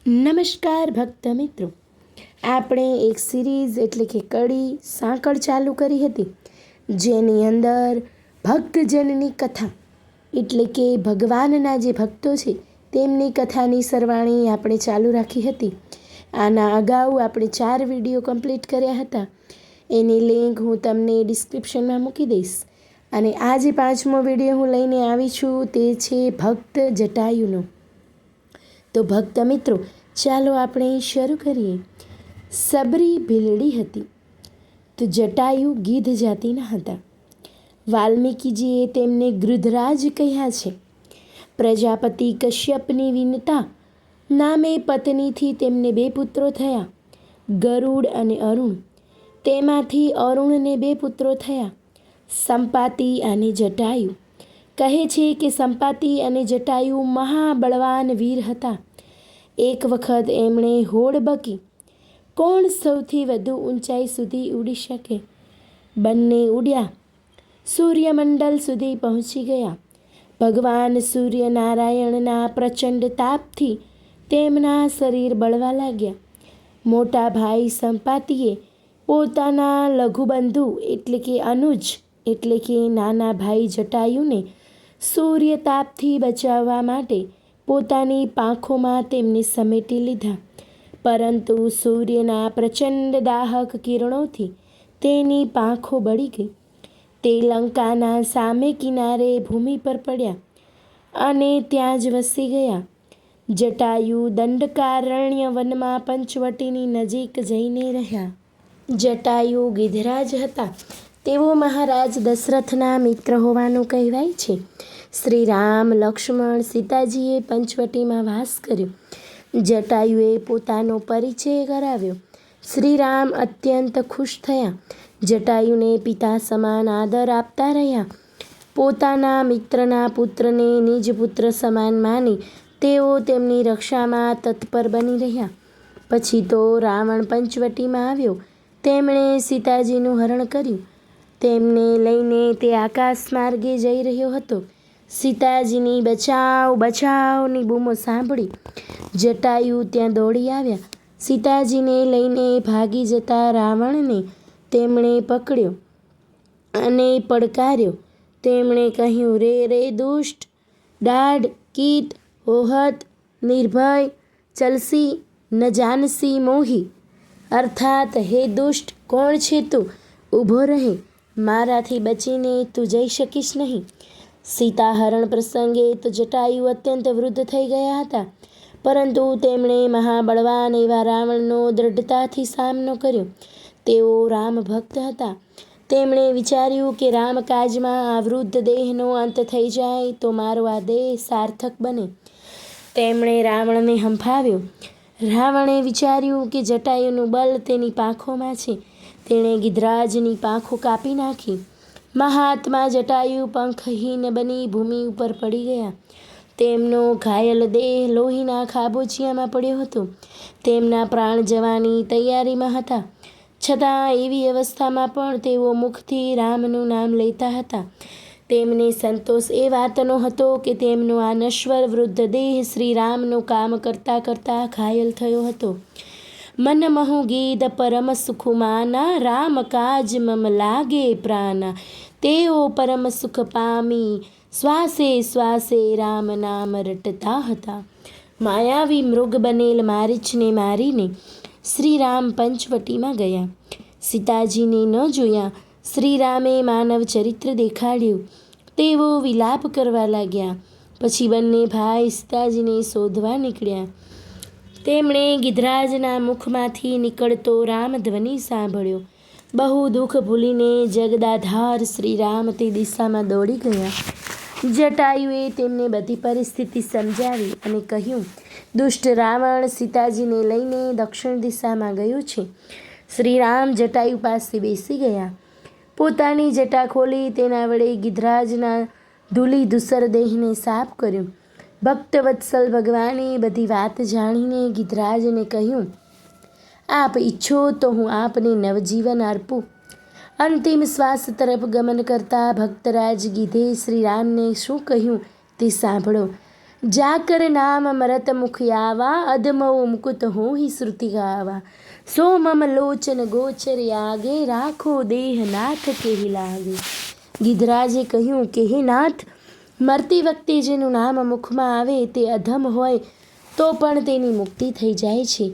નમસ્કાર ભક્ત મિત્રો, આપણે એક સિરીઝ એટલે કે કડી સાંકળ ચાલુ કરી હતી, જેની અંદર ભક્તજનની કથા એટલે કે ભગવાનના જે ભક્તો છે તેમની કથાની સરવાણી આપણે ચાલુ રાખી હતી. આના અગાઉ આપણે 4 વિડીયો કમ્પ્લીટ કર્યા હતા. એની લિંક હું તમને ડિસ્ક્રિપ્શનમાં મૂકી દઈશ. અને આ જે 5મો વિડીયો હું લઈને આવી છું તે છે ભક્ત જટાયુનો. તો ભક્ત મિત્રો, ચાલો આપણે શરૂ કરીએ. સબરી ભીલડી હતી તો જટાયુ ગીધ જાતિના હતા. વાલ્મીકીજીએ તેમને ગૃધરાજ કહ્યા છે. પ્રજાપતિ કશ્યપની વિનતા નામે પત્નીથી તેમને 2 પુત્રો થયા, ગરુડ અને અરુણ. તેમાંથી અરુણને 2 પુત્રો થયા, સંપાતિ અને જટાયુ. કહે છે કે સંપાતિ અને જટાયુ મહાબળવાન વીર હતા. એક વખત એમણે હોડ બકી, કોણ સૌથી વધુ ઊંચાઈ સુધી ઉડી શકે. બંને ઉડ્યા, સૂર્યમંડળ સુધી પહોંચી ગયા. ભગવાન સૂર્યનારાયણના પ્રચંડ તાપથી તેમના શરીર બળવા લાગ્યા. મોટા ભાઈ સંપાતિએ પોતાના લઘુબંધુ એટલે કે અનુજ એટલે કે નાના ભાઈ જટાયુને સૂર્યતાપથી બચાવવા માટે પોતાની પાંખોમાં તેમને સમેટી લીધા. પરંતુ સૂર્યના પ્રચંડ દાહક કિરણોથી તેની પાંખો બળી ગઈ. તે લંકાના સામે કિનારે ભૂમિ પર પડ્યા અને ત્યાં જ વસી ગયા. જટાયુ દંડકારણ્ય વનમાં પંચવટીની નજીક જઈને રહ્યા. જટાયુ ગિધરાજ હતા. તેઓ મહારાજ દશરથના મિત્ર હોવાનું કહેવાય છે. શ્રી રામ, લક્ષ્મણ, સીતાજીએ પંચવટીમાં વાસ કર્યો. જટાયુએ પોતાનો પરિચય કરાવ્યો. શ્રી રામ અત્યંત ખુશ થયા. જટાયુને પિતા સમાન આદર આપતા રહ્યા. પોતાના મિત્રના પુત્રને નિજ પુત્ર સમાન માની તેઓ તેમની રક્ષામાં તત્પર બની રહ્યા. પછી તો રાવણ પંચવટીમાં આવ્યો. તેમણે સીતાજીનું હરણ કર્યું. તેમને લઈને તે આકાશ માર્ગે જઈ રહ્યો હતો. સીતાજીની બચાવ બચાવની બૂમો સાંભળી જટાયુ ત્યાં દોડી આવ્યા. સીતાજીને લઈને ભાગી જતા રાવણને તેમણે પકડ્યો અને પડકાર્યો. તેમણે કહ્યું, રે રે દુષ્ટ, દાઢ, કીટ, હોહત, નિર્ભય, ચલસી, ન જાનસી મોહી. અર્થાત, હે દુષ્ટ, કોણ છે તું? ઊભો રહે, મારાથી બચીને તું જઈ શકીશ નહીં. સીતાહરણ પ્રસંગે તો જટાયુ અત્યંત વૃદ્ધ થઈ ગયા હતા, પરંતુ તેમણે મહાબળવાન એવા રાવણનો દ્રઢતાથી સામનો કર્યો. તેઓ રામ ભક્ત હતા. તેમણે વિચાર્યું કે રામકાજમાં આ વૃદ્ધ દેહનો અંત થઈ જાય તો મારો આ દેહ સાર્થક બને. તેમણે રાવણને હંફાવ્યો. રાવણે વિચાર્યું કે જટાયુનું બળ તેની પાંખોમાં છે. તેણે ગિધરાજની પાંખો કાપી નાખી. મહાત્મા જટાયુ પંખહીન બની ભૂમિ ઉપર પડી ગયા. તેમનો ઘાયલ દેહ લોહીના ખાબોચિયામાં પડ્યો હતો. તેમના પ્રાણ જવાની તૈયારીમાં હતા. છતાં એવી અવસ્થામાં પણ તેઓ મુખથી રામનું નામ લેતા હતા. તેમને સંતોષ એ વાતનો હતો કે તેમનો આ નશ્વર વૃદ્ધ દેહ શ્રી રામનું કામ કરતાં કરતાં ઘાયલ થયો હતો. મન મહુ ગીધ પરમ સુખુમાના, રામ કાજ મમ લાગે પ્રાના. તેઓ પરમ સુખ પામી શ્વાસે શ્વાસે રામ નામ રટતા હતા. માયાવી મૃગ બનેલ મારીચને મારીને શ્રી રામ પંચવટીમાં ગયા. સીતાજીને ન જોયા. શ્રી રામે માનવ ચરિત્ર દેખાડ્યું. તેઓ વિલાપ કરવા લાગ્યા. પછી બંને ભાઈ સીતાજીને શોધવા નીકળ્યા. તેમણે ગિધરાજના મુખમાંથી નીકળતો રામધ્વનિ સાંભળ્યો. બહુ દુઃખ ભૂલીને જગદાધાર શ્રી રામ તે દિશામાં દોડી ગયા. જટાયુએ તેમને બધી પરિસ્થિતિ સમજાવી અને કહ્યું, દુષ્ટ રાવણ સીતાજીને લઈને દક્ષિણ દિશામાં ગયું છે. શ્રી રામ જટાયુ પાસે બેસી ગયા. પોતાની જટા ખોલી તેના વડે ગિધરાજના ધૂલી ધૂસર દેહને સાફ કર્યો. ભક્તવત્સલ ભગવાને બધી વાત જાણીને ગિધરાજને કહ્યું, આપ ઈચ્છો તો હું આપને નવજીવન અર્પું. અંતિમ શ્વાસ તરફ ગમન કરતા ભક્તરાજ ગીધે શ્રી રામને શું કહ્યું તે સાંભળો. जाकर नाम मरत मुख आवा, अधमो मुकुत हो ही श्रुति गावा। सो मम लोचन गोचर आगे, राखो देह नाथ के ही लागे। ગિધરાજે કહ્યું કે હે નાથ, મરતી વખતે જેનું નામ મુખમાં આવે તે અધમ હોય તો પણ તેની મુક્તિ થઈ જાય છે।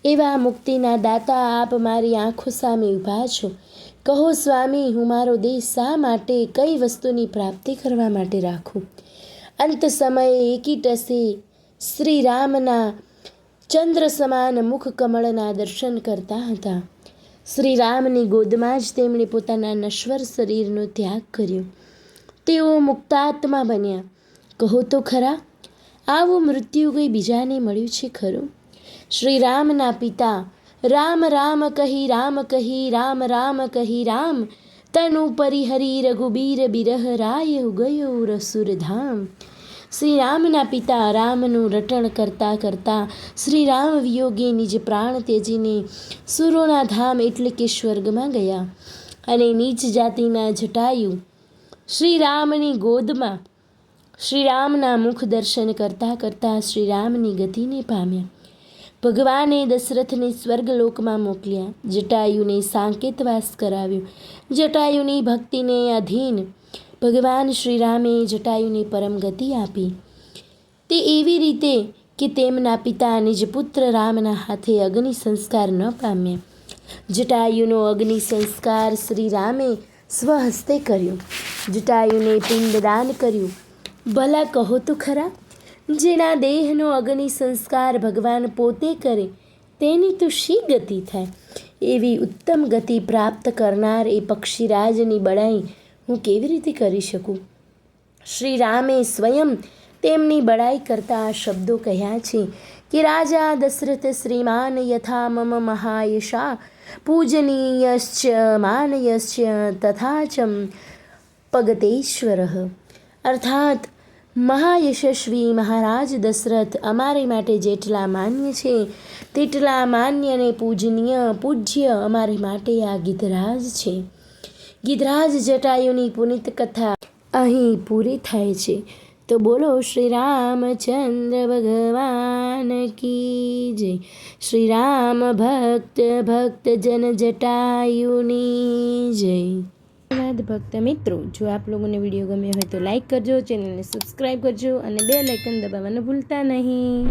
એવા મુક્તિના દાતા આપ મારી આંખો સામે ઊભા છો। કહો સ્વામી, હું મારો દેહ શા માટે, કઈ વસ્તુની પ્રાપ્તિ કરવા માટે રાખું? અંત સમયે એકી ટસે શ્રી રામના ચંદ્ર સમાન મુખ કમળના દર્શન કરતા હતા। શ્રી રામની ગોદમાં જ તેમણે પોતાના નશ્વર શરીરનો ત્યાગ કર્યો। તેઓ મુક્તાત્મા બન્યા। કહો તો ખરા, આવું મૃત્યુ કોઈ બીજાને મળ્યું છે ખરું? શ્રી રામના પિતા રામ રામ કહી રામ કહી, રામ રામ કહી રામ, તનુ પરિહરી રઘુબીર બિરહ, રાય ગયો રસુરધામ। શ્રી રામના પિતા રામનું રટણ કરતાં કરતાં શ્રી રામ વિયોગે નિજ પ્રાણ ત્યજીને સુરોના ધામ એટલે કે સ્વર્ગમાં ગયા અને નીચ જાતિના જટાયુ શ્રી રામની ગોદમાં શ્રી રામના મુખ દર્શન કરતાં કરતાં શ્રી રામની ગતિને પામ્યા। ભગવાને દશરથને સ્વર્ગલોકમાં મોકલ્યા, જટાયુને સાંકેતવાસ કરાવ્યો। જટાયુની ભક્તિને અધીન ભગવાન શ્રી રામે જટાયુને પરમ ગતિ આપી। તે એવી રીતે કે તેમના પિતા નિજ પુત્ર રામના હાથે અગ્નિ સંસ્કાર ન પામ્યા। જટાયુનો અગ્નિ સંસ્કાર શ્રી રામે સ્વહસ્તે કર્યો। જટાયુને પિંડદાન કર્યું। ભલા કહો તો ખરા, જેના દેહનો અગ્નિ સંસ્કાર ભગવાન પોતે કરે તેની તો શી ગતિ થાય? એવી ઉત્તમ ગતિ પ્રાપ્ત કરનાર એ પક્ષીરાજની બડાઈ હું કેવી રીતે કરી શકું? શ્રી રામે સ્વયં તેમની બડાઈ કરતા આ શબ્દો કહ્યા છે કે રાજા દશરથ શ્રીમાન યથા મમ મહાયશા, પૂજનીયશ્ચ માનયશ્ચ તથાચમ પગતેશ્વરઃ। અર્થાત મહાયશસ્વી મહારાજ દશરથ અમારે માટે જેટલા માન્ય છે તેટલા માન્ય અને પૂજનીય પૂજ્ય અમારે માટે આ ગિધરાજ છે। ગિધરાજ જટાયુની પુનિત કથા અહીં પૂરી થાય છે। તો બોલો શ્રી રામચંદ્ર ભગવાન કી જય। શ્રી રામ ભક્ત ભક્ત જન જટાયુની જય। ધન્યવાદ ભક્ત મિત્રો, જો આપ લોકોને વિડીયો ગમ્યો હોય તો લાઈક કરજો, ચેનલને સબસ્ક્રાઈબ કરજો અને બેલ આઇકન દબાવવાનું ભૂલતા નહીં।